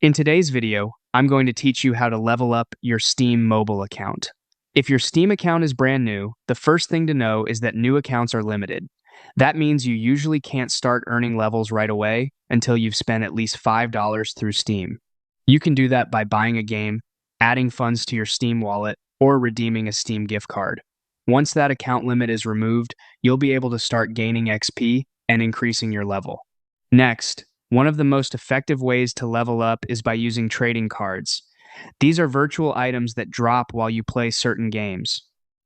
In today's video, I'm going to teach you how to level up your Steam mobile account. If your Steam account is brand new, the first thing to know is that new accounts are limited. That means you usually can't start earning levels right away until you've spent at least $5 through Steam. You can do that by buying a game, adding funds to your Steam wallet, or redeeming a Steam gift card. Once that account limit is removed, you'll be able to start gaining XP and increasing your level. Next, one of the most effective ways to level up is by using trading cards. These are virtual items that drop while you play certain games.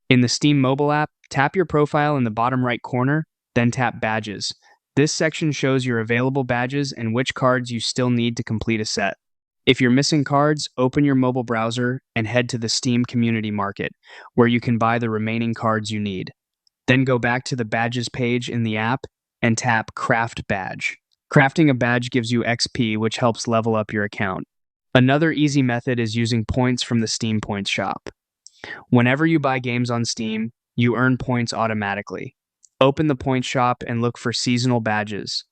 In the Steam mobile app, tap your profile in the bottom right corner, then tap Badges. This section shows your available badges and which cards you still need to complete a set. If you're missing cards, open your mobile browser and head to the Steam Community Market, where you can buy the remaining cards you need. Then go back to the Badges page in the app and tap Craft Badge. Crafting a badge gives you XP, which helps level up your account. Another easy method is using points from the Steam Points shop. Whenever you buy games on Steam, you earn points automatically. Open the Points shop and look for seasonal badges.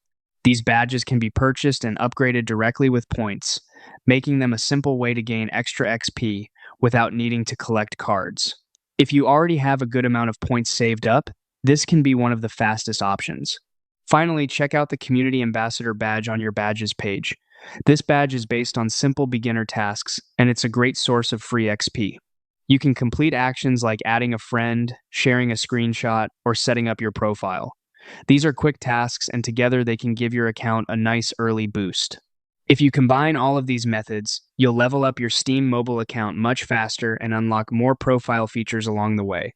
These badges can be purchased and upgraded directly with points, making them a simple way to gain extra XP without needing to collect cards. If you already have a good amount of points saved up, this can be one of the fastest options. Finally, check out the Community Ambassador badge on your Badges page. This badge is based on simple beginner tasks, and it's a great source of free XP. You can complete actions like adding a friend, sharing a screenshot, or setting up your profile. These are quick tasks, and together they can give your account a nice early boost. If you combine all of these methods, you'll level up your Steam mobile account much faster and unlock more profile features along the way.